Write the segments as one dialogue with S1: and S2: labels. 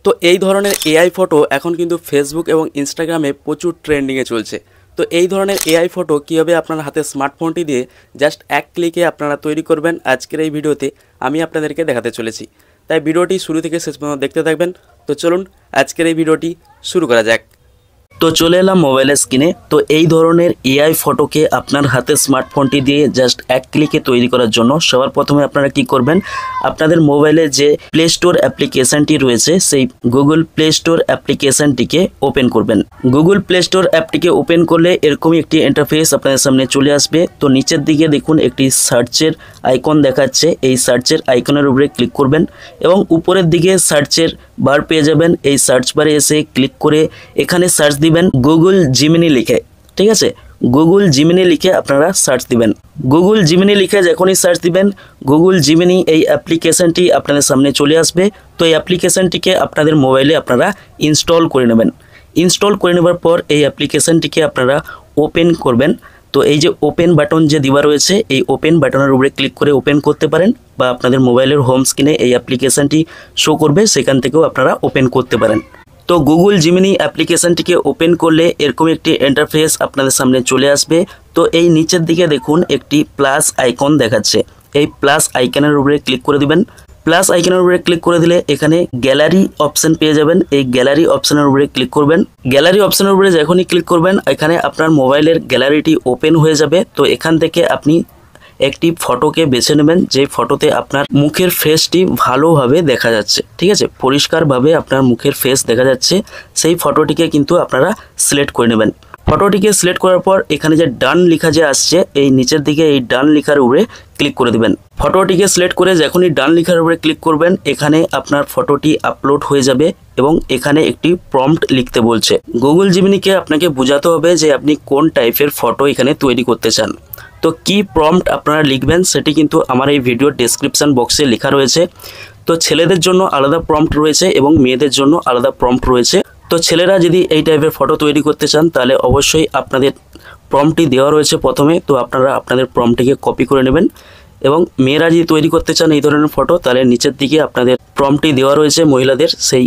S1: তো এই ধরনের এআই ফটো এখন কিন্তু ফেসবুক এবং ইনস্টাগ্রামে প্রচুর ট্রেন্ডিংয়ে চলছে। তো এই ধরনের এআই ফটো কীভাবে আপনার হাতে স্মার্টফোনটি দিয়ে জাস্ট এক ক্লিকে আপনারা তৈরি করবেন, আজকের এই ভিডিওতে আমি আপনাদেরকে দেখাতে চলেছি। তাই ভিডিওটি শুরু থেকে শেষ পর্যন্ত দেখতে থাকবেন। তো চলুন আজকের এই ভিডিওটি শুরু করা যাক। তো চলে এলাম মোবাইলের স্ক্রিনে। তো এই ধরনের এআই ফটোকে আপনার হাতে স্মার্টফোনটি দিয়ে জাস্ট এক ক্লিকে তৈরি করার জন্য সবার প্রথমে আপনারা কি করবেন, আপনাদের মোবাইলে যে প্লে স্টোর অ্যাপ্লিকেশনটি রয়েছে সেই গুগল প্লে স্টোর অ্যাপ্লিকেশনটিকে ওপেন করবেন। গুগল প্লে স্টোর অ্যাপটিকে ওপেন করলে এরকমই একটি ইন্টারফেস আপনাদের সামনে চলে আসবে। তো নিচের দিকে দেখুন একটি সার্চের আইকন দেখাচ্ছে, এই সার্চের আইকনের উপরে ক্লিক করবেন এবং উপরের দিকে সার্চের বার পেয়ে যাবেন। এই সার্চ বারে এসে ক্লিক করে এখানে সার্চ দিবেন গুগল জিমিনি লিখে। ঠিক আছে, গুগল জিমিনি লিখে আপনারা সার্চ দিবেন। গুগল জিমিনি লিখে যখনই সার্চ দিবেন গুগল জিমিনি এই অ্যাপ্লিকেশনটি আপনাদের সামনে চলে আসবে। তো এই অ্যাপ্লিকেশনটিকে আপনাদের মোবাইলে আপনারা ইনস্টল করে নেবেন। ইনস্টল করে নেবার পর এই অ্যাপ্লিকেশনটিকে আপনারা ওপেন করবেন। তো এই যে ওপেন বাটন যে দেওয়া রয়েছে এই ওপেন বাটনের উপরে ক্লিক করে ওপেন করতে পারেন, বা আপনাদের মোবাইলের হোম স্ক্রিনে এই অ্যাপ্লিকেশনটি শো করবে, সেখান থেকেও আপনারা ওপেন করতে পারেন। তো গুগল জিমিনি অ্যাপ্লিকেশনটিকে ওপেন করলে এরকম একটি ইন্টারফেস আপনাদের সামনে চলে আসবে। তো এই নিচের দিকে দেখুন একটি প্লাস আইকন দেখাচ্ছে, এই প্লাস আইকনের উপরে ক্লিক করে দিবেন। প্লাস আইকনের উপরে ক্লিক করে দিলে এখানে গ্যালারি অপশন পেয়ে যাবেন, এই গ্যালারি অপশনের উপরে ক্লিক করবেন। গ্যালারি অপশনের উপরে যখনই ক্লিক করবেন এখানে আপনার মোবাইলের গ্যালারিটি ওপেন হয়ে যাবে। তো এখান থেকে আপনি একটি ফটোকে বেছে নেবেন, যে ফটোতে আপনার মুখের ফেসটি ভালোভাবে দেখা যাচ্ছে। ঠিক আছে, পরিষ্কারভাবে আপনার মুখের ফেস দেখা যাচ্ছে, সেই ফটোটিকে কিন্তু আপনারা সিলেক্ট করে নেবেন। ফটোটিকে সিলেক্ট করার পর এখানে যে ডান লেখা যে আসছে এই নিচের দিকে এই ডান লেখার উপরে ক্লিক করে দিবেন। ফটোটিকে সিলেক্ট করে যখনই ডান লেখার উপরে ক্লিক করবেন এখানে আপনার ফটোটি আপলোড হয়ে যাবে এবং এখানে একটি প্রম্পট লিখতে বলছে। গুগল জিমিনিকে আপনাকে বোঝাতে হবে যে আপনি কোন টাইপের ফটো এখানে তৈরি করতে চান। তো কি প্রম্পট আপনারা লিখবেন সেটি কিন্তু আমার এই ভিডিওর ডেসক্রিপশন বক্সে লেখা রয়েছে। তো ছেলেদের জন্য আলাদা প্রম্পট রয়েছে এবং মেয়েদের জন্য আলাদা প্রম্পট রয়েছে। তো ছেলেরা যদি এই টাইপের ফটো তৈরি করতে চান তাহলে অবশ্যই আপনাদের প্রম্পটটি দেওয়া রয়েছে প্রথমে, তো আপনারা আপনাদের প্রম্পটটিকে কপি করে নেবেন। এবং মেয়েরা যদি তৈরি করতে চান এই ধরনের ফটো তাহলে নিচের দিকে আপনাদের প্রম্পটটি দেওয়া রয়েছে মহিলাদের, সেই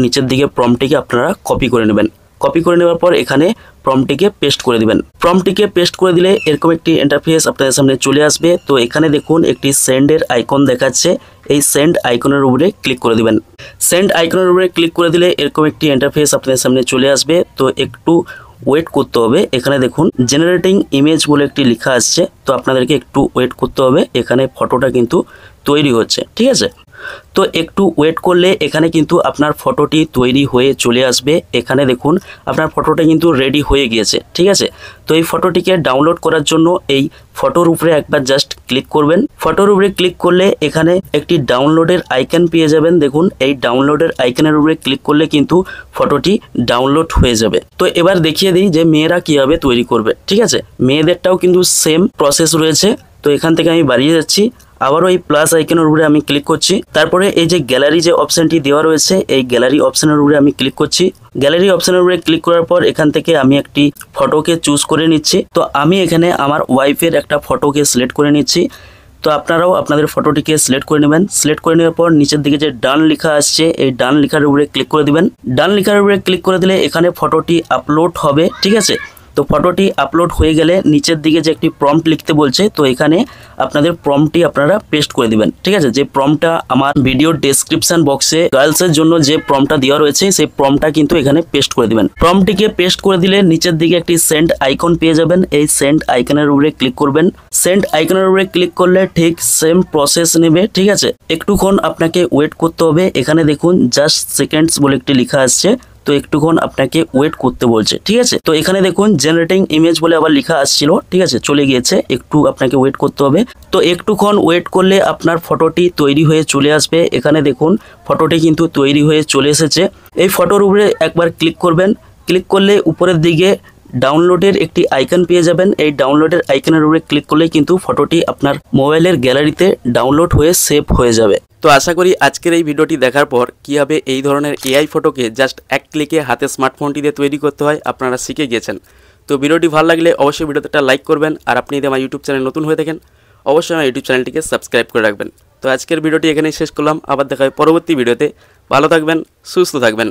S1: নিচের দিকে প্রম্পটটিকে আপনারা কপি করে নেবেন। কপি করে নেওয়ার পর এখানে প্রম্পটটিকে পেস্ট করে দিবেন। প্রম্পটটিকে পেস্ট করে দিলে এরকম একটি ইন্টারফেস আপনাদের সামনে চলে আসবে। তো এখানে দেখুন একটি সেন্ডের আইকন দেখাচ্ছে, এই সেন্ড আইকনের উপরে ক্লিক করে দিবেন। সেন্ড আইকনের উপরে ক্লিক করে দিলে এরকম একটি ইন্টারফেস আপনাদের সামনে চলে আসবে। তো একটু ওয়েট করতে হবে। এখানে দেখুন জেনারেটিং ইমেজ বলে একটি লেখা আসছে, তো আপনাদেরকে একটু ওয়েট করতে হবে, এখানে ফটোটা কিন্তু তৈরি হচ্ছে। ঠিক আছে, তো একটু ওয়েট করলে এখানে কিন্তু আপনার ফটোটি তৈরি হয়ে চলে আসবে। এখানে দেখুন আপনার ফটোটা কিন্তু রেডি হয়ে গিয়েছে। ঠিক আছে, তো এই ফটোটিকে ডাউনলোড করার জন্য এই ফটোর উপরে একবার জাস্ট ক্লিক করবেন। ফটোর উপরে ক্লিক করলে এখানে একটি ডাউনলোডের আইকন পেয়ে যাবেন। দেখুন এই ডাউনলোডের আইকনের উপরে ক্লিক করলে কিন্তু ফটোটি ডাউনলোড হয়ে যাবে। তো এবার দেখিয়ে দিই যে মেয়েরা কীভাবে তৈরি করবে। ঠিক আছে, মেয়েদেরটাও কিন্তু সেম প্রসেস রয়েছে। তো এখান থেকে আমি বাড়িয়ে যাচ্ছি, আবারও এই প্লাস আইকনের উপরে আমি ক্লিক করছি। তারপরে এই যে গ্যালারি যে অপশনটি দেওয়া রয়েছে এই গ্যালারি অপশনের উপরে আমি ক্লিক করছি। গ্যালারি অপশনের উপরে ক্লিক করার পর এখান থেকে আমি একটি ফটোকে চুজ করে নিচ্ছি। তো আমি এখানে আমার ওয়াইফের একটা ফটোকে সিলেক্ট করে নিচ্ছি। তো আপনারাও আপনাদের ফটোটিকে সিলেক্ট করে নেবেন। সিলেক্ট করে নেওয়ার পর নিচের দিকে যে ডান লেখা আসছে এই ডান লেখার উপরে ক্লিক করে দিবেন। ডান লেখার উপরে ক্লিক করে দিলে এখানে ফটোটি আপলোড হবে। ঠিক আছে, তো ফটোটি আপলোড হয়ে গেলে নিচের দিকে যে একটি প্রম্পট লিখতে বলছে, তো এখানে আপনাদের প্রম্পটটি আপনারা পেস্ট করে দিবেন। ঠিক আছে, যে প্রম্পটটা আমার ভিডিওর ডেসক্রিপশন বক্সে গার্লসের জন্য যে প্রম্পটটা দেওয়া রয়েছে সেই প্রম্পটটা কিন্তু এখানে পেস্ট করে দিবেন। প্রম্পটটিকে পেস্ট করে দিলে নিচের দিকে একটি সেন্ড আইকন পেয়ে যাবেন, এই সেন্ড আইকনের উপরে ক্লিক করবেন। সেন্ড আইকনের উপরে ক্লিক করলে ঠিক সেম প্রসেস নেবে। ঠিক আছে, একটুক্ষণ আপনাকে ওয়েট করতে হবে। এখানে দেখুন জাস্ট সেকেন্ডস বলে একটি লেখা আসছে, তো একটুক্ষণ আপনাকে ওয়েট করতে বলছে। ঠিক আছে, তো এখানে দেখুন জেনারেটিং ইমেজ বলে আবার লেখা আসছিল। ঠিক আছে, চলে গিয়েছে, একটু আপনাকে ওয়েট করতে হবে। তো একটুক্ষণ ওয়েট করলে আপনার ফটোটি তৈরি হয়ে চলে আসবে। এখানে দেখুন ফটোটি কিন্তু তৈরি হয়ে চলে এসেছে। এই ফটোর উপরে একবার ক্লিক করবেন। ক্লিক করলে উপরের দিকে ডাউনলোডের একটি আইকন পেয়ে যাবেন। এই ডাউনলোডের আইকনের উপরে ক্লিক করলে কিন্তু ফটোটি আপনার মোবাইলের গ্যালারিতে ডাউনলোড হয়ে সেভ হয়ে যাবে। তো আশা করি আজকের এই ভিডিওটি দেখার পর কীভাবে এই ধরনের এআই ফটোকে জাস্ট এক ক্লিকে হাতে স্মার্টফোনটি দিয়ে তৈরি করতে হয় আপনারা শিখে গিয়েছেন। তো ভিডিওটি ভালো লাগলে অবশ্যই ভিডিওতে একটা লাইক করবেন, আর আপনি যদি আমার ইউটিউব চ্যানেল নতুন হয়ে থাকেন অবশ্যই আমার ইউটিউব চ্যানেলটিকে সাবস্ক্রাইব করে রাখবেন। তো আজকের ভিডিওটি এখানেই শেষ করলাম, আবার দেখা হয় পরবর্তী ভিডিওতে। ভালো থাকবেন, সুস্থ থাকবেন।